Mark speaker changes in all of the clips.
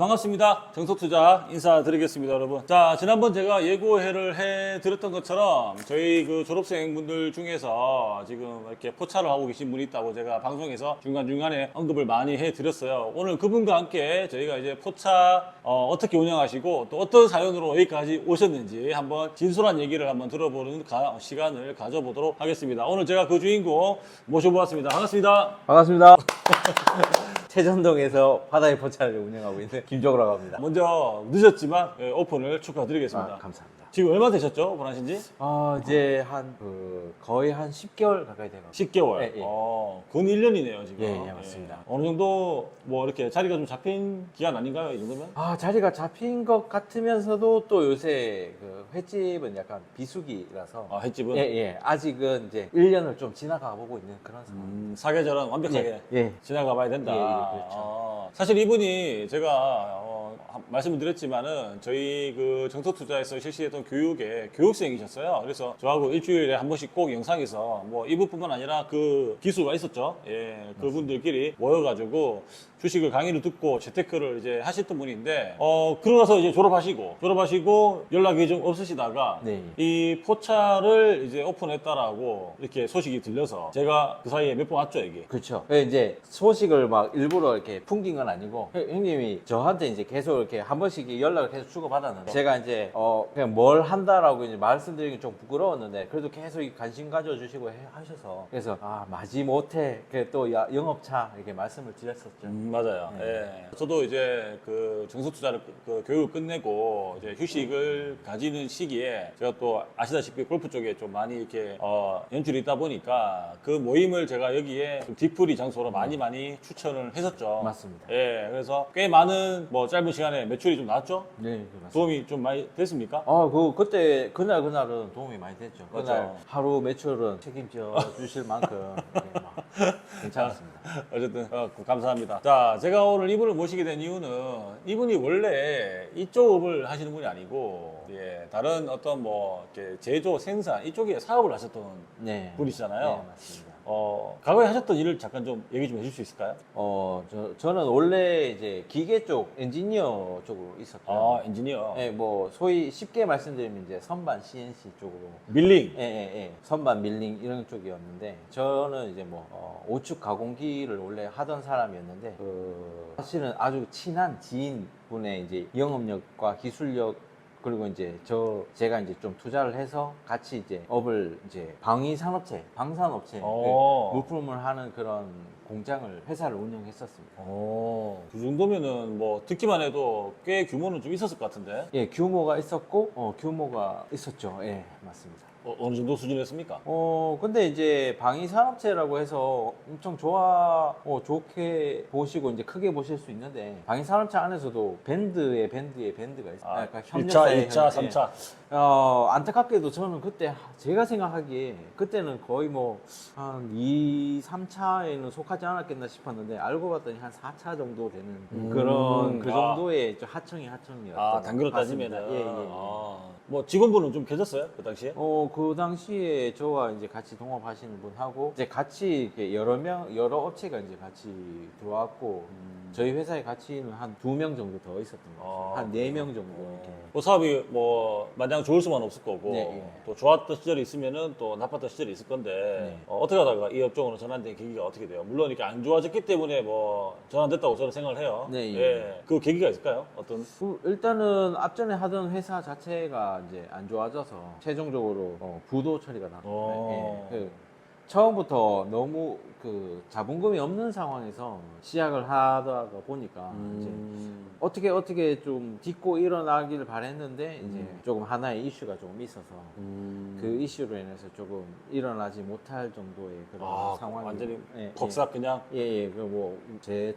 Speaker 1: 반갑습니다. 정석투자 인사드리겠습니다, 여러분. 자, 지난번 제가 예고회를 해드렸던 것처럼 저희 그 졸업생분들 중에서 지금 이렇게 포차를 하고 계신 분이 있다고 제가 방송에서 중간중간에 언급을 많이 해드렸어요. 오늘 그분과 함께 저희가 이제 포차 어떻게 운영하시고 또 어떤 사연으로 여기까지 오셨는지 한번 진솔한 얘기를 한번 들어보는 시간을 가져보도록 하겠습니다. 오늘 제가 그 주인공 모셔보았습니다. 반갑습니다.
Speaker 2: 반갑습니다. 최전동에서 바다의 포차를 운영하고 있는 김종우라고 합니다.
Speaker 1: 먼저 늦었지만 오픈을 축하드리겠습니다.
Speaker 2: 감사합니다.
Speaker 1: 지금 얼마 되셨죠? 오픈하신 지?
Speaker 2: 이제 거의 한 10개월 가까이 돼가고
Speaker 1: 10개월.
Speaker 2: 예, 예.
Speaker 1: 근 1년이네요, 지금.
Speaker 2: 예, 맞습니다.
Speaker 1: 어느 정도 뭐 이렇게 자리가 좀 잡힌 기간 아닌가요, 이 정도면?
Speaker 2: 자리가 잡힌 것 같으면서도 또 요새 그 횟집은 약간 비수기라서
Speaker 1: 횟집은?
Speaker 2: 예. 아직은 이제 1년을 좀 지나가 보고 있는 그런 상황.
Speaker 1: 사계절은 완벽하게
Speaker 2: 예.
Speaker 1: 지나가 봐야 된다.
Speaker 2: 그렇죠.
Speaker 1: 사실 이분이 제가 말씀을 드렸지만은 저희 그 정석투자에서 실시했던 교육에 교육생이셨어요. 그래서 저하고 일주일에 한 번씩 꼭 영상에서 뭐 이분뿐만 아니라 그 기수가 있었죠. 예, 그분들끼리 모여가지고 주식을 강의를 듣고 재테크를 이제 하셨던 분인데 그러고 나서 이제 졸업하시고 연락이 좀 없으시다가
Speaker 2: 네.
Speaker 1: 이 포차를 이제 오픈했다라고 이렇게 소식이 들려서 제가 그 사이에 몇 번 왔죠, 이게.
Speaker 2: 그렇죠. 이제 소식을 막 일부러 이렇게 풍긴 건 아니고 형님이 저한테 이제 계속 이렇게 한 번씩 연락을 계속 주고받았는데 제가 이제 그냥 뭘 한다라고 이제 말씀드리기 좀 부끄러웠는데 그래도 계속 관심 가져주시고 하셔서 그래서 마지못해 또 영업차 이렇게 말씀을 드렸었죠.
Speaker 1: 맞아요. 예. 저도 이제 그 정석투자를 그 교육을 끝내고 이제 휴식을 가지는 시기에 제가 또 아시다시피 골프 쪽에 좀 많이 이렇게 연출이 있다 보니까 그 모임을 제가 여기에 좀 뒤풀이 장소로 많이 추천을 했었죠.
Speaker 2: 맞습니다.
Speaker 1: 예. 그래서 꽤 많은 뭐 짧은 시간에 매출이 좀 나왔죠?
Speaker 2: 네, 맞습니다.
Speaker 1: 도움이 좀 많이 됐습니까?
Speaker 2: 그때 그날은 도움이 많이 됐죠.
Speaker 1: 맞죠.
Speaker 2: 그날 하루 매출은 책임져 주실 만큼 이렇게 막 괜찮았습니다.
Speaker 1: 어쨌든 감사합니다. 자, 제가 오늘 이분을 모시게 된 이유는 이분이 원래 이쪽을 하시는 분이 아니고 다른 어떤 뭐 이렇게 제조, 생산 이쪽에 사업을 하셨던
Speaker 2: 네.
Speaker 1: 분이시잖아요.
Speaker 2: 네, 맞습니다.
Speaker 1: 과거에 하셨던 일을 잠깐 좀 얘기 좀 해줄 수 있을까요?
Speaker 2: 저는 원래 이제 기계 쪽 엔지니어 쪽으로 있었고요.
Speaker 1: 엔지니어.
Speaker 2: 네, 뭐 소위 쉽게 말씀드리면 이제 선반 CNC 쪽으로
Speaker 1: 밀링.
Speaker 2: 예. 선반 밀링 이런 쪽이었는데 저는 이제 뭐 오축 가공기를 원래 하던 사람이었는데 사실은 아주 친한 지인분의 이제 영업력과 기술력 그리고 이제 제가 이제 좀 투자를 해서 같이 이제 업을 이제 방산업체 물품을 하는 그런 회사를 운영했었습니다.
Speaker 1: 그 정도면은 뭐 듣기만 해도 꽤 규모는 좀 있었을 것 같은데.
Speaker 2: 예, 규모가 있었고 규모가 있었죠. 예, 맞습니다.
Speaker 1: 어느 정도 수준이었습니까?
Speaker 2: 근데 이제 방위산업체라고 해서 엄청 좋게 보시고 이제 크게 보실 수 있는데 방위산업체 안에서도 밴드에 밴드가 있어요. 그러니까
Speaker 1: 1차, 2차, 3차.
Speaker 2: 안타깝게도 저는 그때 제가 생각하기에 그때는 거의 뭐 한 2, 3차에는 속하지 않았겠나 싶었는데 알고 봤더니 한 4차 정도 되는 그런 그 정도의 하청이었던
Speaker 1: 단계로 따지면은.
Speaker 2: 예.
Speaker 1: 뭐 직원분은 좀 계셨어요? 그 당시에?
Speaker 2: 그 당시에 저와 이제 같이 동업하시는 분하고 이제 같이 이렇게 여러 업체가 이제 같이 들어왔고 저희 회사에 같이는 한 2명 정도 더 있었던 것 같아요. 한 4명 정도 이렇게.
Speaker 1: 뭐 사업이 뭐 마냥 좋을 수만 없을 거고
Speaker 2: 네, 예.
Speaker 1: 또 좋았던 시절이 있으면은 또 나빴던 시절이 있을 건데
Speaker 2: 네.
Speaker 1: 어떻게 하다가 이 업종으로 전환된 계기가 어떻게 돼요? 물론 이렇게 안 좋아졌기 때문에 뭐 전환됐다고 저는 생각을 해요.
Speaker 2: 네, 예.
Speaker 1: 예. 그 계기가 있을까요? 어떤?
Speaker 2: 일단은 앞전에 하던 회사 자체가 이제 안 좋아져서 최종적으로 부도 처리가 났거든요. 예. 처음부터 너무 그 자본금이 없는 상황에서 시작을 하다가 보니까 이제 어떻게 좀 딛고 일어나기를 바랬는데 이제 조금 하나의 이슈가 조금 있어서 그 이슈로 인해서 조금 일어나지 못할 정도의 그런 상황이
Speaker 1: 완전히
Speaker 2: 예,
Speaker 1: 벅삭 그냥.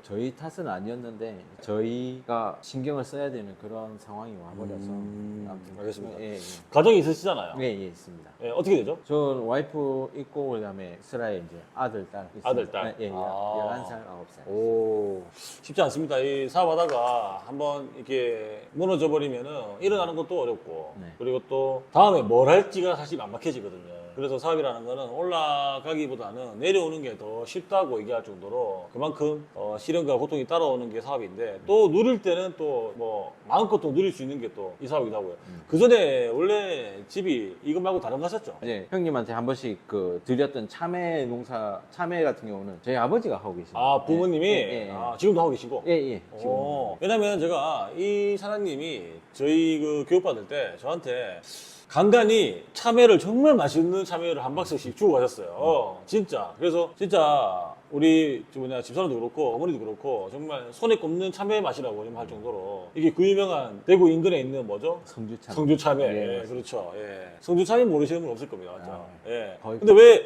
Speaker 2: 저희 탓은 아니었는데 저희가 신경을 써야 되는 그런 상황이 와버려서 아무튼
Speaker 1: 알겠습니다.
Speaker 2: 예.
Speaker 1: 가정이 있으시잖아요.
Speaker 2: 예, 있습니다.
Speaker 1: 예, 어떻게 되죠?
Speaker 2: 전 와이프 있고 그다음에 슬라에 이제 아들, 딸 있습니다.
Speaker 1: 아들, 딸.
Speaker 2: 예, 11살, 9살.
Speaker 1: 오, 쉽지 않습니다. 이 사업하다가 한번 이렇게 무너져 버리면은 일어나는 것도 어렵고
Speaker 2: 네.
Speaker 1: 그리고 또 다음에 뭘 할지가 사실 막막해지거든요. 그래서 사업이라는 거는 올라가기보다는 내려오는 게 더 쉽다고 얘기할 정도로 그만큼 시련과 고통이 따라오는 게 사업인데 또 누릴 때는 또 뭐 마음껏 또 누릴 수 있는 게 또 이 사업이기도 하고요. 그 전에 원래 집이 이것 말고 다른 거 하셨죠?
Speaker 2: 이제 형님한테 한 번씩 그 드렸던 참외 농사, 참외 같은 경우는 저희 아버지가 하고 계십니다.
Speaker 1: 아, 부모님이
Speaker 2: 예.
Speaker 1: 아, 지금도 하고 계시고?
Speaker 2: 예. 지금.
Speaker 1: 왜냐면 제가 이 사장님이 저희 그 교육받을 때 저한테 간간히 참외를 정말 맛있는 참외를 한 박스씩 주고 가셨어요. 진짜. 그래서 진짜 우리 집사람도 그렇고 어머니도 그렇고 정말 손에 꼽는 참외 맛이라고 좀 할 정도로 이게 그 유명한 대구 인근에 있는 뭐죠?
Speaker 2: 성주참외.
Speaker 1: 성주참외.
Speaker 2: 예,
Speaker 1: 예, 그렇죠. 예. 성주참외 모르시는 분 없을 겁니다. 맞죠?
Speaker 2: 아,
Speaker 1: 예.
Speaker 2: 거의
Speaker 1: 근데 왜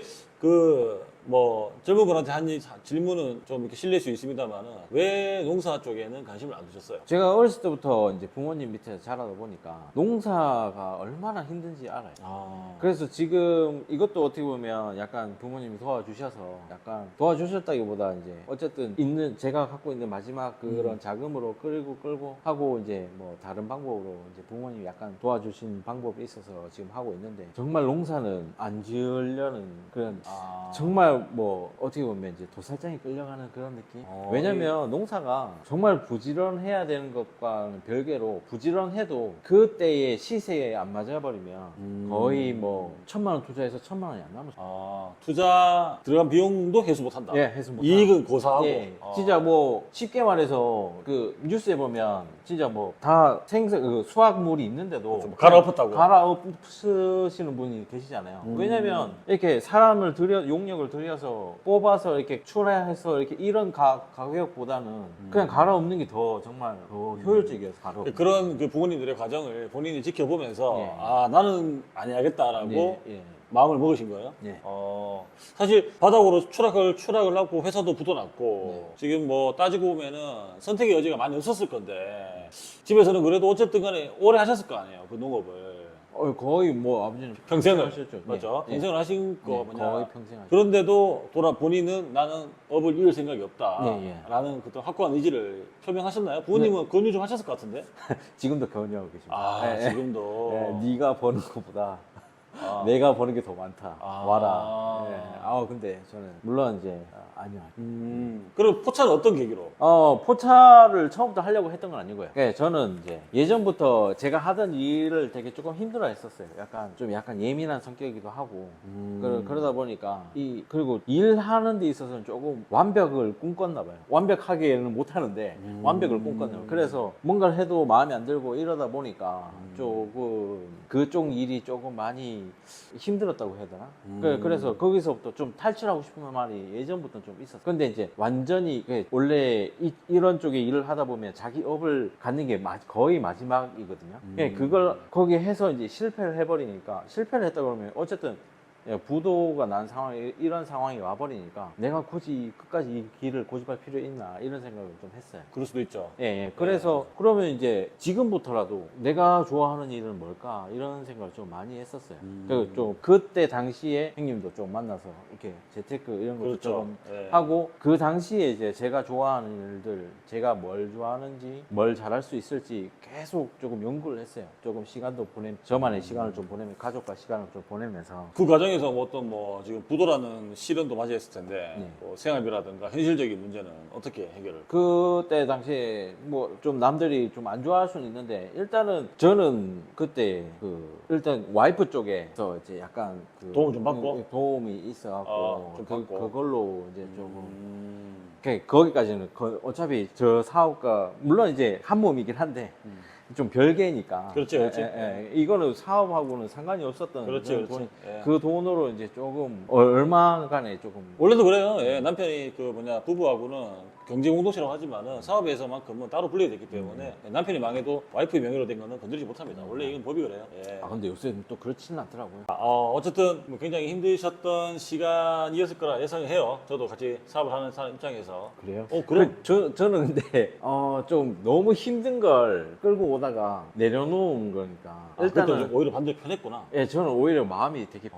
Speaker 1: 젊은 분한테 한 질문은 좀 이렇게 실례일 수 있습니다만은 왜 농사 쪽에는 관심을 안 두셨어요?
Speaker 2: 제가 어렸을 때부터 이제 부모님 밑에서 자라다 보니까 농사가 얼마나 힘든지 알아요. 그래서 지금 이것도 어떻게 보면 약간 부모님이 도와주셔서 약간 도와주셨다기보다 이제 어쨌든 제가 갖고 있는 마지막 그런 자금으로 끌고 하고 이제 뭐 다른 방법으로 이제 부모님이 약간 도와주신 방법이 있어서 지금 하고 있는데 정말 농사는 안 지으려는 그런 정말 뭐 어떻게 보면 이제 도살장에 끌려가는 그런 느낌? 왜냐면 농사가 정말 부지런해야 되는 것과는 별개로 부지런해도 그때의 시세에 안 맞아버리면 거의 뭐 1,000만 원 투자해서 1,000만 원이 안 남았어요.
Speaker 1: 투자 들어간 비용도 회수 못한다.
Speaker 2: 예, 해서 못
Speaker 1: 이익은 고사하고.
Speaker 2: 예, 진짜 뭐 쉽게 말해서 그 뉴스에 보면 진짜 뭐 다 그 수확물이 있는데도
Speaker 1: 좀 갈아엎었다고.
Speaker 2: 갈아엎으시는 분이 계시잖아요. 왜냐면 이렇게 사람을 용역을 들여서 뽑아서 이렇게 출하해서 이렇게 이런 가격보다는 그냥 갈아엎는 게 더 정말 더 효율적이어서 갈아엎는.
Speaker 1: 그런 그 부모님들의 과정을 본인이 지켜보면서
Speaker 2: 예.
Speaker 1: 나는 안 해야겠다라고
Speaker 2: 예.
Speaker 1: 마음을 먹으신 거예요?
Speaker 2: 예.
Speaker 1: 사실 바닥으로 추락을 하고 회사도 부도났고
Speaker 2: 네.
Speaker 1: 지금 뭐 따지고 보면은 선택의 여지가 많이 없었을 건데 집에서는 그래도 어쨌든 간에 오래 하셨을 거 아니에요, 그 농업을.
Speaker 2: 거의 뭐 아버지는
Speaker 1: 평생을
Speaker 2: 하셨죠.
Speaker 1: 맞죠?
Speaker 2: 예.
Speaker 1: 평생을 하신 거
Speaker 2: 예,
Speaker 1: 뭐냐.
Speaker 2: 거의 평생 하셨죠.
Speaker 1: 그런데도 본인은 나는 업을 이을 생각이 없다라는
Speaker 2: 예,
Speaker 1: 그런 확고한 의지를 표명하셨나요? 부모님은 권유 좀 하셨을 것 같은데?
Speaker 2: 지금도 견유하고 계십니다. 예, 예.
Speaker 1: 지금도.
Speaker 2: 예, 네가 버는 것보다 내가 버는 게 더 많다.
Speaker 1: 아.
Speaker 2: 와라. 예. 근데 저는 물론 이제 아니요.
Speaker 1: 그럼 포차는 어떤 계기로?
Speaker 2: 포차를 처음부터 하려고 했던 건 아니고요. 예, 저는 이제 예전부터 제가 하던 일을 되게 조금 힘들어 했었어요. 약간 예민한 성격이기도 하고. 그러다 보니까 그리고 일하는 데 있어서는 조금 완벽을 꿈꿨나 봐요. 완벽하게는 못 하는데 완벽을 꿈꿨나 봐요. 그래서 뭔가를 해도 마음에 안 들고 이러다 보니까 조금 그쪽 일이 조금 많이 힘들었다고 해야 되나? 그래서 거기서부터 좀 탈출하고 싶은 말이 예전부터 좀 있었어요. 근데 이제 완전히 원래 이런 쪽에 일을 하다 보면 자기 업을 갖는 게 거의 마지막이거든요. 그걸 거기 해서 이제 실패를 해버리니까 실패를 했다 그러면 어쨌든 부도가 난 이런 상황이 와버리니까 내가 굳이 끝까지 이 길을 고집할 필요 있나 이런 생각을 좀 했어요.
Speaker 1: 그럴 수도 있죠.
Speaker 2: 그래서 그러면 이제 지금부터라도 내가 좋아하는 일은 뭘까 이런 생각을 좀 많이 했었어요. 그리고 좀 그때 당시에 형님도 좀 만나서 이렇게 재테크 이런 것도
Speaker 1: 그렇죠.
Speaker 2: 좀
Speaker 1: 예.
Speaker 2: 하고 그 당시에 이제 제가 좋아하는 일들 제가 뭘 좋아하는지 뭘 잘할 수 있을지 계속 조금 연구를 했어요. 조금 시간도 저만의 시간을 좀 보내면 가족과 시간을 좀 보내면서
Speaker 1: 그 과정에서 어떤 지금 부도라는 시련도 맞이했을 텐데 뭐 생활비라든가 현실적인 문제는 어떻게 해결을?
Speaker 2: 그때 당시에 뭐 좀 남들이 좀 안 좋아할 수는 있는데 일단은 저는 그때 일단 와이프 쪽에서 이제 약간
Speaker 1: 도움을 좀 받고?
Speaker 2: 도움이 있어갖고
Speaker 1: 좀 받고.
Speaker 2: 그걸로 이제 조금 거기까지는 어차피 저 사업가 물론 이제 한 몸이긴 한데 좀 별개니까.
Speaker 1: 그렇지.
Speaker 2: 이거는 사업하고는 상관이 없었던
Speaker 1: 그렇지.
Speaker 2: 그 돈으로 이제 조금 얼마간에 조금
Speaker 1: 원래도 그래요. 남편이 부부하고는 경제 공동체라고 하지만은 사업에서만큼은 따로 분리가 됐기 때문에 남편이 망해도 와이프의 명의로 된 거는 건드리지 못합니다. 원래 이건 법이 그래요.
Speaker 2: 근데 요새는 또 그렇지는 않더라고요.
Speaker 1: 어쨌든 굉장히 힘드셨던 시간이었을 거라 예상해요. 저도 같이 사업을 하는 사람 입장에서.
Speaker 2: 그래요?
Speaker 1: 그럼
Speaker 2: 저는 근데 좀 너무 힘든 걸 끌고 오다가 내려놓은 거니까
Speaker 1: 일단은 오히려 반대로 편했구나.
Speaker 2: 저는 오히려 마음이 되게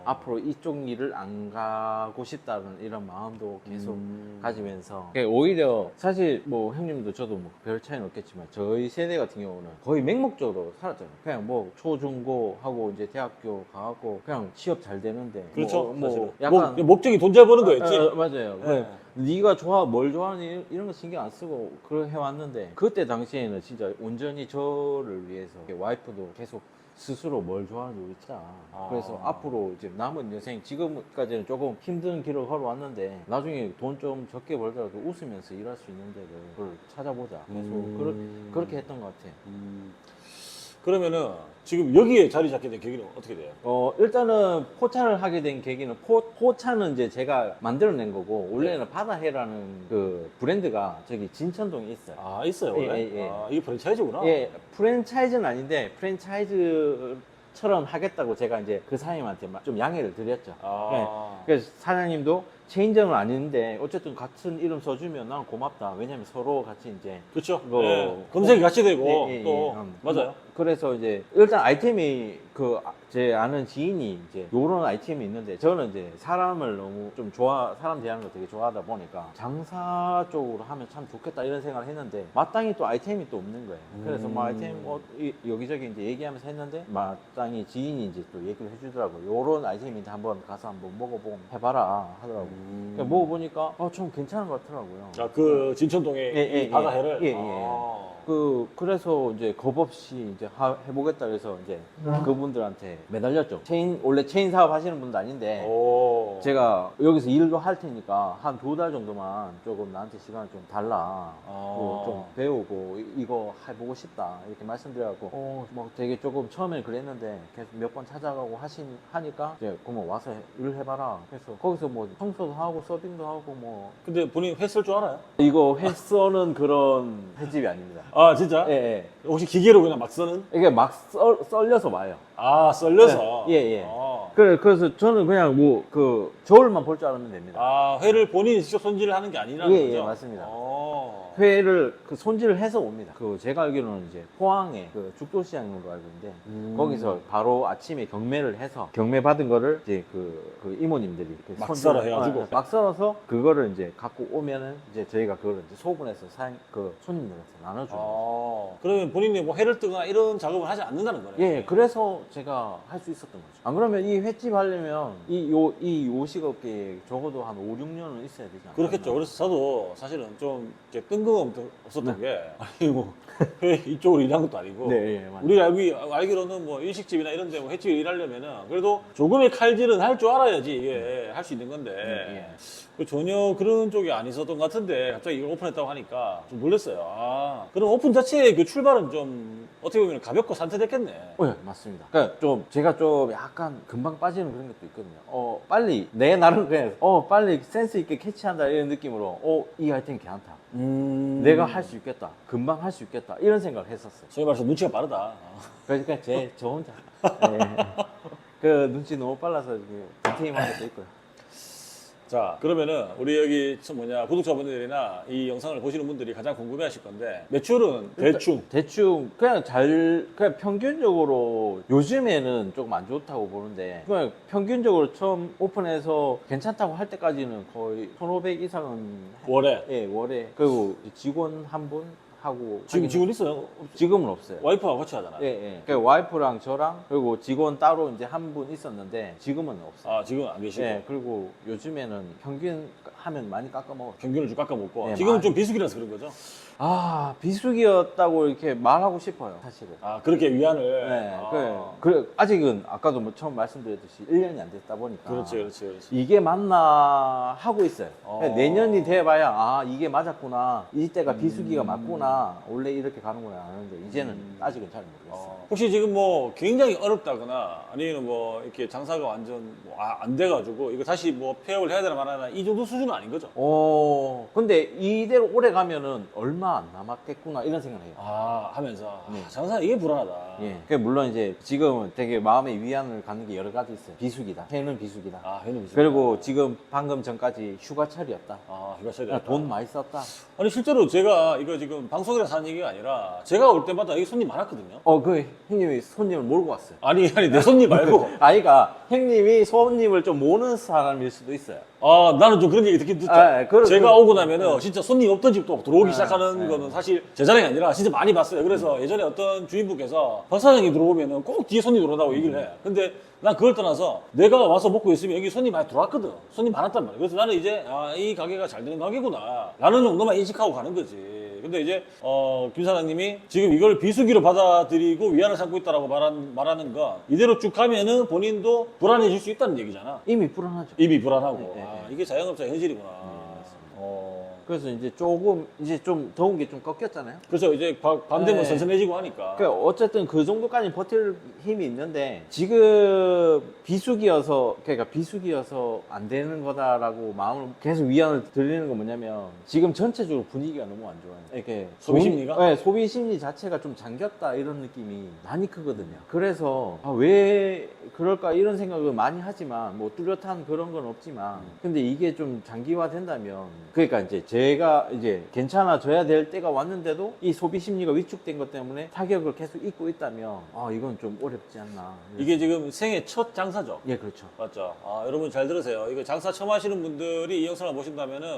Speaker 2: 앞으로 이쪽 일을 안 가고 싶다는 이런 마음도 계속 가지면서 오히려 사실 뭐 형님도 저도 뭐 별 차이는 없겠지만 저희 세대 같은 경우는 거의 맹목적으로 살았잖아요. 그냥 뭐 초중고 하고 이제 대학교 가고 그냥 취업 잘 되는데
Speaker 1: 그렇죠.
Speaker 2: 뭐 약간
Speaker 1: 목적이 돈 잘 버는 거였지.
Speaker 2: 맞아요.
Speaker 1: 네.
Speaker 2: 네가 뭘 좋아하니 이런 거 신경 안 쓰고 그걸 해왔는데 그때 당시에는 진짜 온전히 저를 위해서 와이프도 계속 스스로 뭘 좋아하는지 모르겠다. 그래서 앞으로 이제 남은 여생 지금까지는 조금 힘든 길을 걸어왔는데 나중에 돈 좀 적게 벌더라도 웃으면서 일할 수 있는 데를 그걸 찾아보자. 그래서 그렇게 했던 것 같아요.
Speaker 1: 그러면은 지금 여기에 자리 잡게 된 계기는 어떻게 돼요?
Speaker 2: 일단은 포차를 하게 된 계기는 포차는 이제 제가 만들어낸 거고 원래는 바다해라는 그 브랜드가 저기 진천동에 있어요.
Speaker 1: 아, 있어요, 원래?
Speaker 2: 예.
Speaker 1: 아, 이게 프랜차이즈구나.
Speaker 2: 예, 프랜차이즈는 아닌데 프랜차이즈처럼 하겠다고 제가 이제 그 사장님한테 좀 양해를 드렸죠.
Speaker 1: 아.
Speaker 2: 그래서 사장님도 체인점은 아닌데 어쨌든 같은 이름 써주면 난 고맙다. 왜냐면 서로 같이 이제
Speaker 1: 그렇죠.
Speaker 2: 이거
Speaker 1: 검색이 같이 되고
Speaker 2: 예,
Speaker 1: 또 맞아요.
Speaker 2: 그래서 이제 일단 아이템이 제 아는 지인이 이제 요런 아이템이 있는데 저는 이제 사람을 너무 좀 사람 대하는 거 되게 좋아하다 보니까 장사 쪽으로 하면 참 좋겠다 이런 생각을 했는데 마땅히 또 아이템이 또 없는 거예요. 그래서 뭐 아이템 여기저기 이제 얘기하면서 했는데 마땅히 지인이 이제 또 얘기를 해주더라고요. 요런 아이템인데 한번 가서 한번 먹어보고 해봐라 하더라고요. 그러니까 먹어보니까 좀 괜찮은 것 같더라고요.
Speaker 1: 아, 그 진천동에 이 바다해를.
Speaker 2: 예. 그래서 이제 겁 없이 이제 해보겠다 그래서 이제 그분들한테 매달렸죠. 원래 체인 사업 하시는 분도 아닌데
Speaker 1: 오.
Speaker 2: 제가 여기서 일도 할 테니까 한 2달 정도만 조금 나한테 시간을 좀 달라. 좀 배우고 이거 해보고 싶다 이렇게 말씀드려갖고 막 되게 조금 처음엔 그랬는데 계속 몇 번 찾아가고 하니까 이제 그러면 와서 일 해봐라. 그래서 거기서 뭐 청소도 하고 서빙도 하고 뭐
Speaker 1: 근데 본인 회 쓸 줄 알아요?
Speaker 2: 이거 회 써는 그런 횟집이 아닙니다.
Speaker 1: 아, 진짜?
Speaker 2: 예.
Speaker 1: 혹시 기계로 그냥 막 쓰는?
Speaker 2: 이게 막 썰려서 와요.
Speaker 1: 아, 썰려서?
Speaker 2: 예.
Speaker 1: 아.
Speaker 2: 그래서 저는 그냥 뭐 저울만 볼 줄 알면 됩니다.
Speaker 1: 아, 회를 본인이 직접 손질을 하는 게 아니라는 거죠?
Speaker 2: 예, 맞습니다.
Speaker 1: 어.
Speaker 2: 회를 손질을 해서 옵니다. 제가 알기로는 이제 포항에 죽도시장으로 알고 있는데 거기서 바로 아침에 경매를 해서 경매 받은 거를 이제 그 이모님들이
Speaker 1: 막 썰어 해가지고?
Speaker 2: 막 썰어서 그거를 이제 갖고 오면은 이제 저희가 그거를 이제 소분해서 손님들한테 나눠주는 거죠.
Speaker 1: 그러면 본인이 뭐 회를 뜨거나 이런 작업을 하지 않는다는 거네요?
Speaker 2: 예, 그래서 제가 할 수 있었던 거죠. 안 그러면 이 횟집 하려면 이 요식업계에 적어도 한 5, 6년은 있어야 되지 않나요?
Speaker 1: 그렇겠죠. 그래서 저도 사실은 좀 이렇게 뜬금없었던 게 아니 뭐 회 이쪽으로 일한 것도 아니고
Speaker 2: 네, 맞아요.
Speaker 1: 우리가 알기로는 뭐 일식집이나 이런 데 뭐 횟집에 일하려면은 그래도 조금의 칼질은 할 줄 알아야지 이게 할 수 있는 건데 전혀 그런 쪽이 안 있었던 것 같은데 갑자기 이걸 오픈했다고 하니까 좀 놀랐어요. 그럼 오픈 자체의 그 출발은 좀 어떻게 보면 가볍고 산뜻했겠네.
Speaker 2: 네, 맞습니다. 그러니까 제가 좀 약간 금방 빠지는 그런 것도 있거든요. 빨리 내 나름 그냥 빨리 센스 있게 캐치한다 이런 느낌으로 이 아이템 괜찮다. 내가 할 수 있겠다. 금방 할 수 있겠다. 이런 생각을 했었어요.
Speaker 1: 소위 말해서 눈치가 빠르다.
Speaker 2: 그러니까 저 혼자 그 눈치 너무 빨라서 디테일한 것도 있고요.
Speaker 1: 자, 그러면은 우리 여기 구독자분들이나 이 영상을 보시는 분들이 가장 궁금해하실 건데 매출은
Speaker 2: 대충 그냥 평균적으로 요즘에는 조금 안 좋다고 보는데 그냥 평균적으로 처음 오픈해서 괜찮다고 할 때까지는 거의 1,500 이상은
Speaker 1: 월에?
Speaker 2: 예, 월에. 그리고 직원 한 분 하고
Speaker 1: 지금 직원 있어요?
Speaker 2: 지금은 없어요.
Speaker 1: 와이프하고 같이 하잖아요.
Speaker 2: 예. 그 와이프랑 저랑 그리고 직원 따로 이제 한 분 있었는데 지금은 없어요.
Speaker 1: 아, 지금 안 계시고.
Speaker 2: 예, 그리고 요즘에는 평균 하면 많이 깎아먹어요.
Speaker 1: 평균을 좀 깎아먹고.
Speaker 2: 네,
Speaker 1: 지금은 좀 비수기라서 그런 거죠?
Speaker 2: 비수기였다고 이렇게 말하고 싶어요, 사실은.
Speaker 1: 그렇게 위안을.
Speaker 2: 네, 그래, 아직은 아까도 뭐 처음 말씀드렸듯이 1년이 안 됐다 보니까.
Speaker 1: 그렇지.
Speaker 2: 이게 맞나 하고 있어요. 내년이 돼봐야 이게 맞았구나. 이때가 비수기가 맞구나. 원래 이렇게 가는구나 하는데 이제는 아직은 잘 모르겠어요.
Speaker 1: 혹시 지금 뭐 굉장히 어렵다거나 아니면 뭐 이렇게 장사가 완전 안 돼가지고 이거 다시 뭐 폐업을 해야 되나 말하나 이 정도 수준은 아닌 거죠?
Speaker 2: 근데 이대로 오래 가면은 얼마 얼마 안 남았겠구나 이런 생각을 해요.
Speaker 1: 하면서
Speaker 2: 네.
Speaker 1: 장사 이게 불안하다.
Speaker 2: 예. 그 물론 이제 지금은 되게 마음의 위안을 갖는 게 여러 가지 있어요. 비수기다. 해는 비수기다.
Speaker 1: 회는 비슷하다.
Speaker 2: 그리고 지금 방금 전까지 휴가철이었다.
Speaker 1: 휴가철이
Speaker 2: 그러니까 돈 많이 썼다.
Speaker 1: 아니 실제로 제가 이거 지금 방송이라서 하는 얘기가 아니라 제가 올 때마다 여기 손님 많았거든요.
Speaker 2: 그 형님이 손님을 몰고 왔어요.
Speaker 1: 아니 내 손님 말고
Speaker 2: 아이가 형님이 손님을 좀 모는 사람일 수도 있어요.
Speaker 1: 나는 좀 그런 얘기 듣긴 듣죠. 제가 오고 나면은 진짜 손님 없던 집도 들어오기 시작하는 거는 사실 제 자랑이 아니라 진짜 많이 봤어요. 그래서 예전에 어떤 주인분께서 박 사장이 들어오면은 꼭 뒤에 손님 들어온다고 얘기를 해. 근데 난 그걸 떠나서 내가 와서 먹고 있으면 여기 손님 많이 들어왔거든. 손님 많았단 말이야. 그래서 나는 이제 이 가게가 잘 되는 가게구나 라는 정도만 인식하고 가는 거지. 근데 이제 김 사장님이 지금 이걸 비수기로 받아들이고 위안을 삼고 있다라고 말하는 건 이대로 쭉 가면은 본인도 불안해질 수 있다는 얘기잖아.
Speaker 2: 이미 불안하죠.
Speaker 1: 입이 불안하고.
Speaker 2: 네.
Speaker 1: 이게 자영업자의 현실이구나.
Speaker 2: 그래서 이제 조금 이제 좀 더운 게 좀 꺾였잖아요.
Speaker 1: 그래서 이제 밤 되면
Speaker 2: 네.
Speaker 1: 선선해지고 하니까.
Speaker 2: 그러니까 어쨌든 그 정도까지 버틸 힘이 있는데 지금 비수기여서 안 되는 거다라고 마음을 계속 위안을 드리는 건 뭐냐면 지금 전체적으로 분위기가 너무 안 좋아요. 이렇게
Speaker 1: 소비 심리가?
Speaker 2: 네, 소비 심리 자체가 좀 잠겼다 이런 느낌이 많이 크거든요. 그래서 왜 그럴까 이런 생각을 많이 하지만 뭐 뚜렷한 그런 건 없지만 근데 이게 좀 장기화 된다면 그러니까 이제 제가 이제 괜찮아져야 될 때가 왔는데도 이 소비 심리가 위축된 것 때문에 타격을 계속 입고 있다면 이건 좀 어렵지 않나.
Speaker 1: 이게 지금 생애 첫 장사죠.
Speaker 2: 예, 그렇죠.
Speaker 1: 맞죠. 여러분 잘 들으세요. 이거 장사 처음 하시는 분들이 이 영상을 보신다면은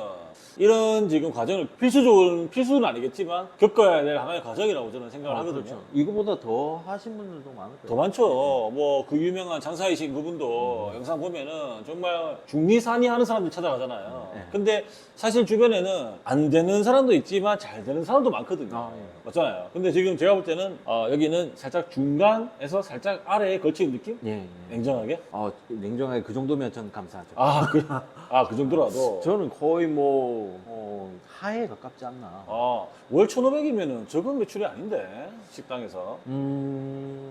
Speaker 1: 이런 지금 과정을 필수는 아니겠지만 겪어야 될 하나의 과정이라고 저는 생각을 하거든요.
Speaker 2: 그렇죠. 이거보다 더 하신 분들도 많을 거예요.
Speaker 1: 더 많죠. 뭐 그 유명한 장사이신 그분도 영상 보면은 정말 중리산이 하는 사람들 찾아가잖아요.
Speaker 2: 네.
Speaker 1: 근데 사실 주변에는 안 되는 사람도 있지만 잘 되는 사람도 많거든요.
Speaker 2: 예.
Speaker 1: 맞잖아요. 근데 지금 제가 볼 때는 여기는 살짝 중간에서 살짝 아래에 걸치는 느낌?
Speaker 2: 예, 예.
Speaker 1: 냉정하게?
Speaker 2: 냉정하게 그 정도면 저는 감사하죠.
Speaker 1: 그 정도라도.
Speaker 2: 저는 거의 하에 가깝지 않나.
Speaker 1: 월 1,500이면은 적은 매출이 아닌데, 식당에서.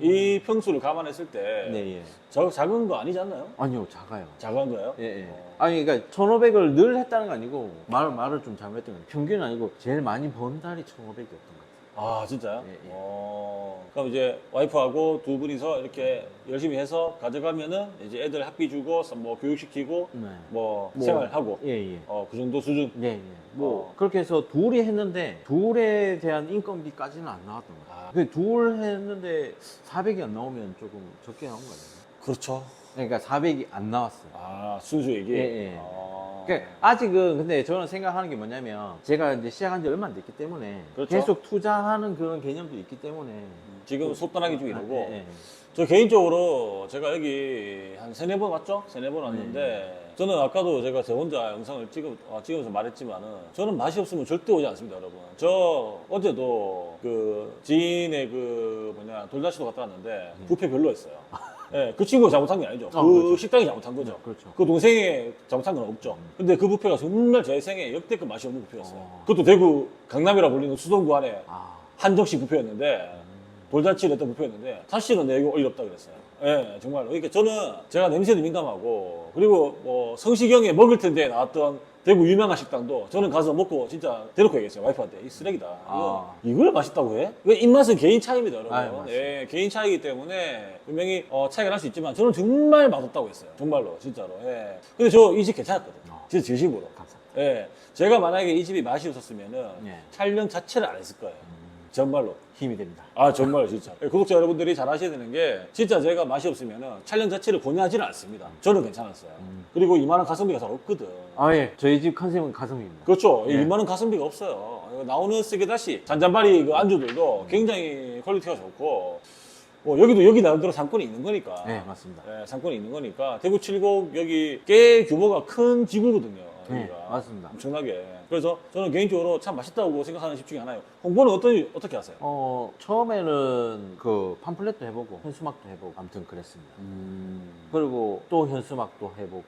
Speaker 1: 이 평수를 감안했을 때,
Speaker 2: 네, 예.
Speaker 1: 작은 거 아니지 않나요?
Speaker 2: 아니요, 작아요.
Speaker 1: 작은 거예요?
Speaker 2: 예, 예. 아니, 그러니까 1,500을 늘 했다는 거 아니고 말을 좀 잘못했던 거예요. 평균은 아니고 제일 많이 번 달이 1,500이었던 것 같아요.
Speaker 1: 진짜요?
Speaker 2: 예, 예.
Speaker 1: 그럼 이제 와이프하고 두 분이서 이렇게 열심히 해서 가져가면은 이제 애들 학비 주고 뭐 교육시키고
Speaker 2: 네.
Speaker 1: 뭐 생활하고
Speaker 2: 예, 예.
Speaker 1: 그 정도 수준.
Speaker 2: 예, 예. 그렇게 해서 둘이 했는데 둘에 대한 인건비까지는 안 나왔던 거예요. 둘 했는데 400이 안 나오면 조금 적게 나온 거예요.
Speaker 1: 그렇죠.
Speaker 2: 그러니까 400이 안 나왔어요.
Speaker 1: 순수익이.
Speaker 2: 예, 예. 그러니까 아직은 근데 저는 생각하는 게 뭐냐면 제가 이제 시작한 지 얼마 안 됐기 때문에
Speaker 1: 그렇죠.
Speaker 2: 계속 투자하는 그런 개념도 있기 때문에
Speaker 1: 지금 속단하기 중이라고.
Speaker 2: 예, 예.
Speaker 1: 저 개인적으로 제가 여기 한 3-4번 왔죠? 3-4번 왔는데 저는 아까도 제가 저 혼자 영상을 찍으면서 말했지만은 저는 맛이 없으면 절대 오지 않습니다, 여러분. 저 어제도 그 지인의 돌잔치도 갔다 왔는데 뷔페 별로였어요. 예, 그 친구가 잘못한 게 아니죠. 그
Speaker 2: 그렇죠.
Speaker 1: 식당이 잘못한 거죠.
Speaker 2: 그렇죠.
Speaker 1: 그 동생이 잘못한 건 없죠. 근데 그 뷔페가 정말 제 생에 역대급 맛이 없는 뷔페였어요. 그것도 대구 강남이라 불리는 수성구 안에 한정식 뷔페였는데 돌잔치를 했던 뷔페였는데 사실은 내용이 어이없다 그랬어요. 예, 정말로. 그러니까 저는 제가 냄새도 민감하고 그리고 뭐 성시경에 먹을 텐데 나왔던 대구 유명한 식당도 저는 가서 먹고 진짜 대놓고 얘기했어요. 와이프한테 이 쓰레기다. 이걸 맛있다고 해? 입맛은 개인 차이입니다, 여러분. 예, 개인 차이기 때문에 분명히 차이가 날 수 있지만 저는 정말 맛없다고 했어요. 정말로 진짜로. 예. 근데 저 이 집 괜찮았거든요. 진짜 진심으로.
Speaker 2: 감사합니다.
Speaker 1: 예, 제가 만약에 이 집이 맛이 없었으면은
Speaker 2: 예.
Speaker 1: 촬영 자체를 안 했을 거예요. 정말로.
Speaker 2: 힘이 됩니다.
Speaker 1: 정말로 진짜. 구독자 여러분들이 잘 아셔야 되는 게 진짜 제가 맛이 없으면은 촬영 자체를 권유하지는 않습니다. 저는 괜찮았어요. 그리고 이만한 가성비가 잘 없거든.
Speaker 2: 예. 저희 집 컨셉은 가성비입니다.
Speaker 1: 그렇죠.
Speaker 2: 예.
Speaker 1: 이만한 가성비가 없어요. 나오는 쓰게다시 잔잔바리 그 안주들도 굉장히 퀄리티가 좋고 여기 나름대로 상권이 있는 거니까.
Speaker 2: 네, 맞습니다.
Speaker 1: 예, 상권이 있는 거니까 대구 칠곡 여기 꽤 규모가 큰 지구거든요.
Speaker 2: 네,
Speaker 1: 여기가.
Speaker 2: 맞습니다.
Speaker 1: 엄청나게. 그래서 저는 개인적으로 참 맛있다고 생각하는 집 중에 하나예요. 홍보는 어떻게 하세요?
Speaker 2: 처음에는 그 팜플렛도 해보고 현수막도 해보고 아무튼 그랬습니다. 그리고 또 현수막도 해보고.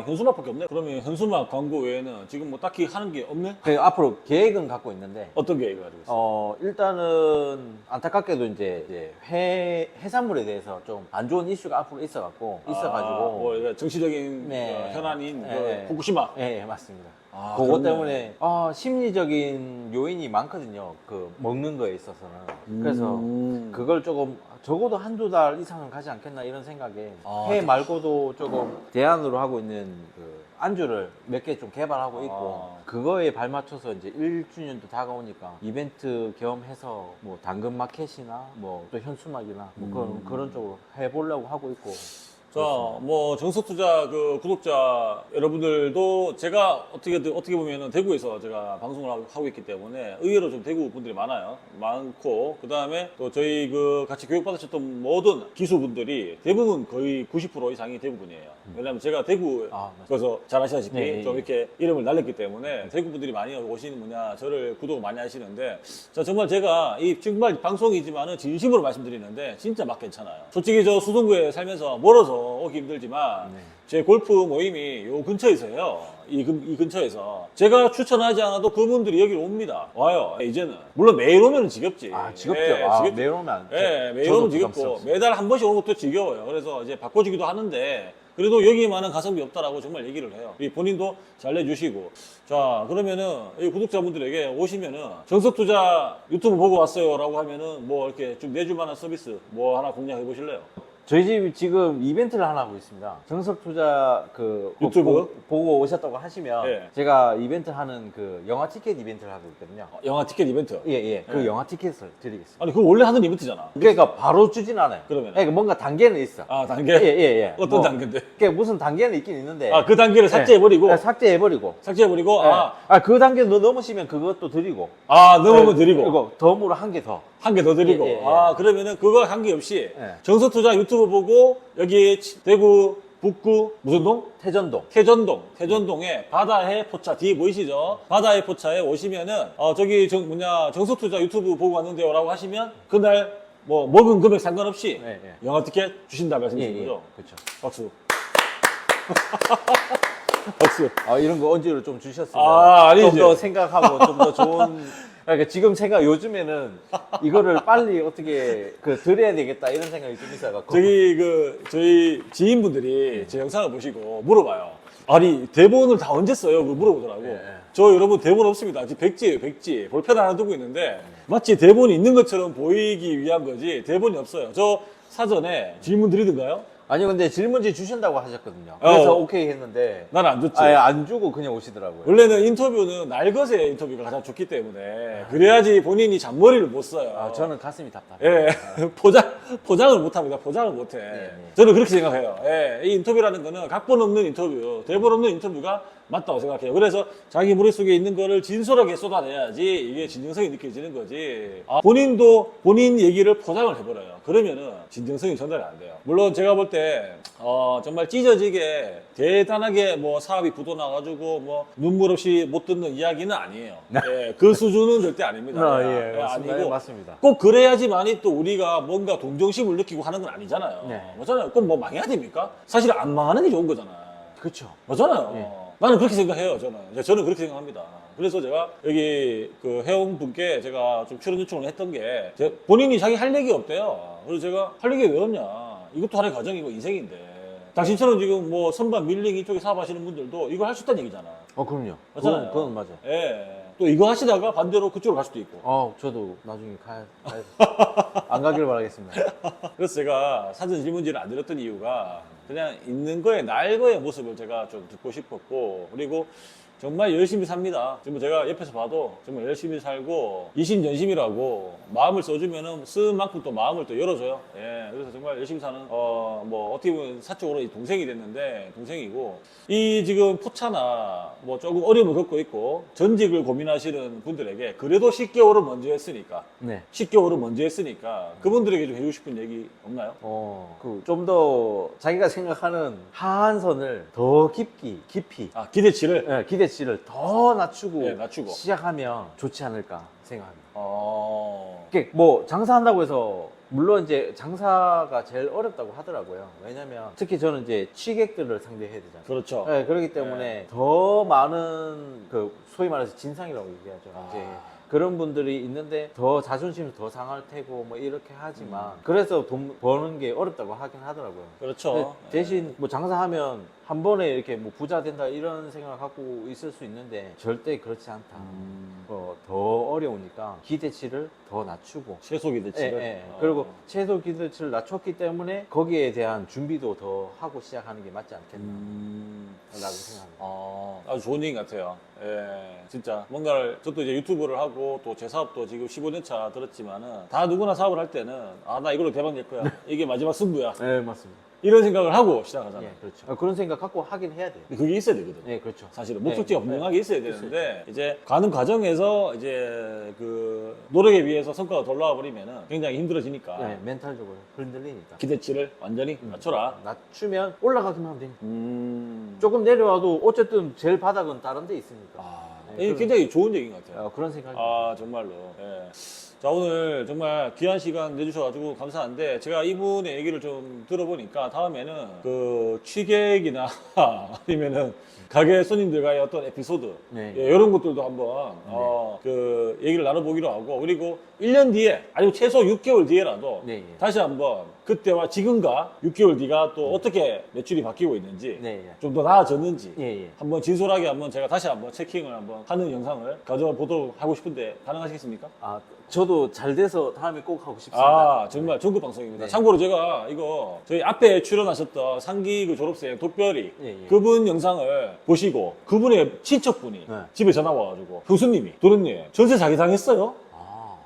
Speaker 1: 현수막밖에 없네. 그러면 현수막 광고 외에는 지금 뭐 딱히 하는 게 없네?
Speaker 2: 앞으로 계획은 갖고 있는데
Speaker 1: 어떤 계획을 가지고 있어요?
Speaker 2: 일단은 안타깝게도 이제 해산물에 대해서 좀 안 좋은 이슈가 앞으로 있어가지고
Speaker 1: 뭐 정치적인
Speaker 2: 네.
Speaker 1: 현안인
Speaker 2: 네.
Speaker 1: 후쿠시마.
Speaker 2: 예, 맞습니다.
Speaker 1: 아,
Speaker 2: 그것
Speaker 1: 그렇네.
Speaker 2: 때문에 심리적인 요인이 많거든요. 그 먹는 거에 있어서는. 그래서 그걸 조금 적어도 한두 달 이상은 가지 않겠나 이런 생각에
Speaker 1: 아,
Speaker 2: 회 말고도 조금 대안으로 하고 있는 그 안주를 몇 개 좀 개발하고 있고 그거에 발맞춰서 이제 1주년도 다가오니까 이벤트 겸해서 뭐 당근 마켓이나 뭐 또 현수막이나 뭐 그런 쪽으로 해보려고 하고 있고.
Speaker 1: 자, 뭐 정석투자 그 구독자 여러분들도 제가 어떻게 보면은 대구에서 제가 방송을 하고 있기 때문에 의외로 좀 대구 분들이 많고 그 다음에 또 저희 그 같이 교육받으셨던 모든 기수분들이 대부분 거의 90% 이상이 대구 분이에요. 왜냐면 제가 대구에서 잘 아시다시피
Speaker 2: 네,
Speaker 1: 좀
Speaker 2: 예.
Speaker 1: 이렇게 이름을 날렸기 때문에 대구 분들이 많이 오시는 저를 구독을 많이 하시는데 자 정말 제가 이 정말 방송이지만은 진심으로 말씀드리는데 진짜 맛 괜찮아요. 솔직히 저 수성구에 살면서 멀어서 오기 힘들지만 제 골프 모임이 요 근처에서요. 이 근처에서 제가 추천하지 않아도 그분들이 여기 옵니다. 와요. 이제는 물론 매일 오면 지겹지.
Speaker 2: 지겹죠.
Speaker 1: 지겹죠.
Speaker 2: 매일 오면 안
Speaker 1: 매일
Speaker 2: 저도
Speaker 1: 오면 지겹고
Speaker 2: 부담스럽습니다.
Speaker 1: 매달 한 번씩 오는 것도 지겨워요. 그래서 이제 바꿔주기도 하는데 그래도 여기만한 가성비 없다라고 정말 얘기를 해요. 이 본인도 잘 내주시고. 자, 그러면은 이 구독자분들에게 오시면은 정석투자 유튜브 보고 왔어요라고 하면은 뭐 이렇게 좀 내줄 만한 서비스 뭐 하나 공략해 보실래요?
Speaker 2: 저희 집 지금 이벤트를 하나 하고 있습니다. 정석투자 그
Speaker 1: 유튜브?
Speaker 2: 보고 오셨다고 하시면
Speaker 1: 예.
Speaker 2: 제가 이벤트 하는 그 영화 티켓 이벤트를 하고 있거든요.
Speaker 1: 영화 티켓 이벤트.
Speaker 2: 예. 그
Speaker 1: 예.
Speaker 2: 영화 티켓을 드리겠습니다.
Speaker 1: 아니, 그거 원래 하는 이벤트잖아.
Speaker 2: 그러니까 바로 주진 않아요.
Speaker 1: 그러면은?
Speaker 2: 그러니까 뭔가 단계는 있어.
Speaker 1: 아, 단계?
Speaker 2: 예.
Speaker 1: 어떤
Speaker 2: 뭐,
Speaker 1: 단계인데?
Speaker 2: 그러니까 무슨 단계는 있긴 있는데.
Speaker 1: 아, 그 단계를 삭제해버리고?
Speaker 2: 네, 삭제해버리고.
Speaker 1: 삭제해버리고?
Speaker 2: 예. 그 단계 넘으시면 그것도 드리고.
Speaker 1: 넘으면
Speaker 2: 예,
Speaker 1: 드리고.
Speaker 2: 그리고 덤으로 한 개 더.
Speaker 1: 한 개 더 드리고.
Speaker 2: 예.
Speaker 1: 그러면은 그거 관계없이
Speaker 2: 예.
Speaker 1: 정석투자 유튜브 보고 여기 대구 북구 무슨 동?
Speaker 2: 태전동.
Speaker 1: 태전동에 바다의 포차 뒤에 보이시죠? 바다의 포차에 오시면은 저기 정석투자 유튜브 보고 왔는데요 라고 하시면 그날 뭐 먹은 금액 상관없이
Speaker 2: 예.
Speaker 1: 영화 티켓 주신다 말씀이신 거죠?
Speaker 2: 그렇죠.
Speaker 1: 박수. 박수.
Speaker 2: 이런 거 언제로 좀 주셨으면
Speaker 1: 아니죠.
Speaker 2: 좀 더 생각하고 좀 더 좋은. 그러니까 지금 생각 요즘에는 이거를 빨리 어떻게 드려야 되겠다 이런 생각이 좀 있어갖고.
Speaker 1: 저희 지인분들이 제 영상을 보시고 물어봐요. 아니 대본을 다 언제 써요? 그 물어보더라고.
Speaker 2: 예.
Speaker 1: 저 여러분 대본 없습니다. 지금 백지예요, 백지. 볼펜 하나 두고 있는데 마치 대본이 있는 것처럼 보이기 위한 거지 대본이 없어요. 저 사전에 질문 드리던가요?
Speaker 2: 아니 근데 질문지 주신다고 하셨거든요. 그래서 오케이 했는데
Speaker 1: 난 안 줬지.
Speaker 2: 안 주고 그냥 오시더라고요.
Speaker 1: 원래는 인터뷰는 날것의 인터뷰가 가장 좋기 때문에 그래야지 본인이 잔머리를 못 써요.
Speaker 2: 저는 가슴이 답답해요.
Speaker 1: 예, 포장을 못 합니다. 포장을 못 해.
Speaker 2: 네.
Speaker 1: 저는 그렇게 생각해요. 예, 이 인터뷰라는 거는 각본 없는 인터뷰, 대본 없는 인터뷰가 맞다고 생각해요. 그래서 자기 머릿속에 있는 거를 진솔하게 쏟아내야지 이게 진정성이 느껴지는 거지. 본인도 본인 얘기를 포장을 해버려요. 그러면은 진정성이 전달이 안 돼요. 물론 제가 볼 때, 정말 찢어지게 대단하게 뭐 사업이 부도나가지고 뭐 눈물 없이 못 듣는 이야기는 아니에요. 예, 그 수준은 절대 아닙니다.
Speaker 2: 예, 맞습니다.
Speaker 1: 아니고
Speaker 2: 맞습니다.
Speaker 1: 꼭 그래야지만이 또 우리가 뭔가 동정심을 느끼고 하는 건 아니잖아요.
Speaker 2: 네.
Speaker 1: 맞잖아요. 꼭 뭐 망해야 됩니까? 사실 안 망하는 게 좋은 거잖아.
Speaker 2: 그렇죠.
Speaker 1: 맞잖아요. 나는 그렇게 생각해요, 저는 그렇게 생각합니다. 그래서 제가 여기 그 회원분께 제가 좀 출연 요청을 했던 게 본인이 자기 할 얘기 없대요. 그래서 제가 할 얘기 왜 없냐. 이것도 하나의 과정이고 인생인데. 당신처럼 지금 뭐 선반 밀링 이쪽에 사업하시는 분들도 이거 할 수 있다는 얘기잖아.
Speaker 2: 그럼요.
Speaker 1: 맞잖아요.
Speaker 2: 그건 맞아요.
Speaker 1: 예. 또 이거 하시다가 반대로 그쪽으로 갈 수도 있고.
Speaker 2: 저도 나중에 안 가길 바라겠습니다.
Speaker 1: 그래서 제가 사전 질문지를 안 드렸던 이유가 그냥 있는 거에 날거의 모습을 제가 좀 듣고 싶었고 그리고 정말 열심히 삽니다. 지금 제가 옆에서 봐도 정말 열심히 살고 이심전심이라고 마음을 써주면은 쓴 만큼 또 마음을 또 열어줘요. 예, 그래서 정말 열심히 사는 뭐 어떻게 보면 사적으로 이 동생이 됐는데 동생이고 이 지금 포차나 뭐 조금 어려움을 겪고 있고 전직을 고민하시는 분들에게 그래도 10개월을 먼저 했으니까
Speaker 2: 네.
Speaker 1: 10개월을 먼저 했으니까 그분들에게 좀 해주고 싶은 얘기 없나요?
Speaker 2: 좀 더 자기가 생각하는 하한선을 더 깊이
Speaker 1: 기대치를
Speaker 2: 기대치를 더 낮추고,
Speaker 1: 네, 낮추고.
Speaker 2: 시작하면 좋지 않을까 생각합니다.
Speaker 1: 어...
Speaker 2: 이게 뭐 장사한다고 해서 물론 이제 장사가 제일 어렵다고 하더라고요. 왜냐면 특히 저는 이제 취객들을 상대해야 되잖아요.
Speaker 1: 그렇죠.
Speaker 2: 네, 그렇기 때문에 더 많은 그 소위 말해서 진상이라고 얘기하죠. 이제 그런 분들이 있는데 더 자존심이 더 상할 테고 뭐 이렇게 하지만 그래서 돈 버는 게 어렵다고 하긴 하더라고요.
Speaker 1: 그렇죠.
Speaker 2: 근데 대신 뭐 장사하면 한 번에 이렇게 뭐 부자 된다 이런 생각 갖고 있을 수 있는데 절대 그렇지 않다. 더 어려우니까 기대치를 더 낮추고
Speaker 1: 최소 기대치를.
Speaker 2: 예, 예. 그리고 최소 기대치를 낮췄기 때문에 거기에 대한 준비도 더 하고 시작하는 게 맞지 않겠나 라고 생각합니다.
Speaker 1: 아주 좋은 얘기 같아요. 예, 진짜 뭔가를 저도 이제 유튜브를 하고 또 제 사업도 지금 15년 차 들었지만은 다 누구나 사업을 할 때는 나 이걸로 대박 낼 거야. 이게 마지막 승부야.
Speaker 2: 네, 맞습니다.
Speaker 1: 이런 생각을 하고 시작하잖아요.
Speaker 2: 예, 그렇죠. 그런 생각 갖고 하긴 해야 돼요.
Speaker 1: 근데 그게 있어야 되거든.
Speaker 2: 네, 그렇죠.
Speaker 1: 사실은 목적지가
Speaker 2: 네,
Speaker 1: 분명하게 있어야 되는데 이제 가는 과정에서 이제 그 노력에 비해서 성과가 덜 나와 버리면은 굉장히 힘들어지니까
Speaker 2: 네, 멘탈적으로 흔들리니까.
Speaker 1: 기대치를 완전히 낮춰라.
Speaker 2: 낮추면 올라가기만 하면 되니까. 조금 내려와도 어쨌든 제일 바닥은 다른 데 있으니까. 네,
Speaker 1: 이게 굉장히 좋은 얘기인 것 같아요.
Speaker 2: 그런 생각이
Speaker 1: 정말로. 예. 자, 오늘 정말 귀한 시간 내주셔가지고 감사한데, 제가 이분의 얘기를 좀 들어보니까 다음에는 그 취객이나 아니면은 가게 손님들과의 어떤 에피소드,
Speaker 2: 네.
Speaker 1: 예, 이런 것들도 한번, 그 얘기를 나눠보기로 하고, 그리고 1년 뒤에, 아니면 최소 6개월 뒤에라도
Speaker 2: 네, 예.
Speaker 1: 다시 한번 그때와 지금과 6개월 뒤가 또 어떻게 매출이 바뀌고 있는지,
Speaker 2: 네, 예.
Speaker 1: 좀 더 나아졌는지,
Speaker 2: 예, 예.
Speaker 1: 한번 진솔하게 한번 제가 다시 한번 체킹을 한번 하는 영상을 가져보도록 하고 싶은데 가능하시겠습니까?
Speaker 2: 저도 잘 돼서 다음에 꼭 하고 싶습니다.
Speaker 1: 정말 전국 방송입니다.
Speaker 2: 네.
Speaker 1: 참고로 제가 이거 저희 앞에 출연하셨던 상기 그 졸업생 독별이
Speaker 2: 예, 예.
Speaker 1: 그분 영상을 보시고 그분의 친척분이
Speaker 2: 네.
Speaker 1: 집에 전화 와가지고 형수님이 도련님 전세 사기당했어요?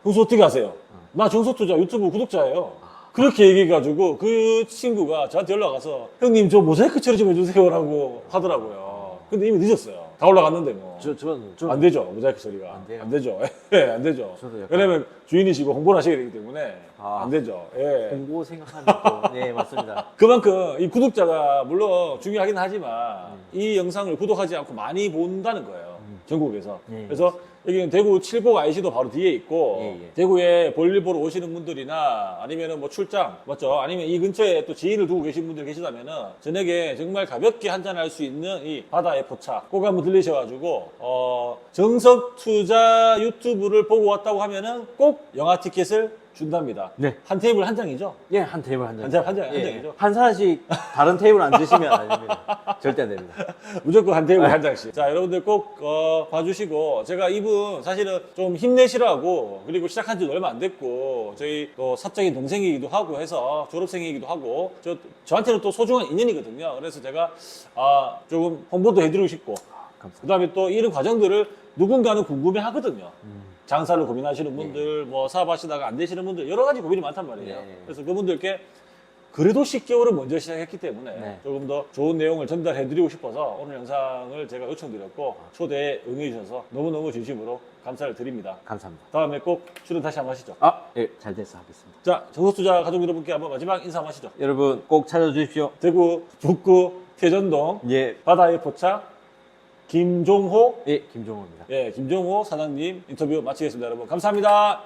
Speaker 1: 형수 어떻게 하세요? 나 정서투자 유튜브 구독자예요. 그렇게 얘기해가지고 그 친구가 저한테 연락 와서 형님 저 모자이크 처리 좀 해주세요라고 하더라고요. 근데 이미 늦었어요. 다 올라갔는데 뭐.
Speaker 2: 저는
Speaker 1: 안 되죠. 모자이크 처리가.
Speaker 2: 안 돼요.
Speaker 1: 안 되죠. 예, 안 되죠.
Speaker 2: 저도 약간-
Speaker 1: 왜냐면 주인이시고 홍보를 하셔야 되기 때문에 안 되죠. 예.
Speaker 2: 공고 생각하면 또, 네, 맞습니다.
Speaker 1: 그만큼 이 구독자가 물론 중요하긴 하지만 이 영상을 구독하지 않고 많이 본다는 거예요. 전국에서.
Speaker 2: 예,
Speaker 1: 그래서 여기는 대구 칠곡 IC도 바로 뒤에 있고
Speaker 2: 예, 예.
Speaker 1: 대구에 볼일 보러 오시는 분들이나 아니면은 뭐 출장 맞죠? 아니면 이 근처에 또 지인을 두고 계신 분들 계시다면은 저녁에 정말 가볍게 한잔할 수 있는 이 바다의 포차 꼭 한번 들리셔가지고 정석투자 유튜브를 보고 왔다고 하면은 꼭 영화 티켓을 준답니다.
Speaker 2: 네.
Speaker 1: 한 테이블 한 장이죠?
Speaker 2: 예, 한 테이블 한 장.
Speaker 1: 한 장이죠?
Speaker 2: 한 사람씩 다른 테이블 앉으시면 안 됩니다. 절대 안 됩니다.
Speaker 1: 무조건 한 테이블 한 장씩. 자, 여러분들 꼭 봐주시고 제가 이분 사실은 좀 힘내시라고 그리고 시작한 지 얼마 안 됐고 저희 또 사적인 동생이기도 하고 해서 졸업생이기도 하고 저한테는 또 소중한 인연이거든요. 그래서 제가 조금 홍보도 해드리고 싶고
Speaker 2: 감사합니다.
Speaker 1: 그 다음에 또 이런 과정들을 누군가는 궁금해 하거든요. 장사를 고민하시는 분들, 뭐 사업하시다가 안 되시는 분들 여러 가지 고민이 많단 말이에요.
Speaker 2: 네.
Speaker 1: 그래서 그분들께 그래도 10개월은 먼저 시작했기 때문에
Speaker 2: 네.
Speaker 1: 조금 더 좋은 내용을 전달해드리고 싶어서 오늘 영상을 제가 요청드렸고 초대에 응해주셔서 너무너무 진심으로 감사를 드립니다.
Speaker 2: 감사합니다.
Speaker 1: 다음에 꼭 출연 다시 한번 하시죠.
Speaker 2: 예, 잘 돼서 하겠습니다.
Speaker 1: 자, 정석투자 가족 여러분께 한번 마지막 인사 한번 하시죠.
Speaker 2: 여러분 꼭 찾아주십시오.
Speaker 1: 대구 북구 태전동
Speaker 2: 예,
Speaker 1: 바다의 포차 김종호
Speaker 2: 예, 김종호입니다.
Speaker 1: 김종호 사장님 인터뷰 마치겠습니다. 여러분 감사합니다.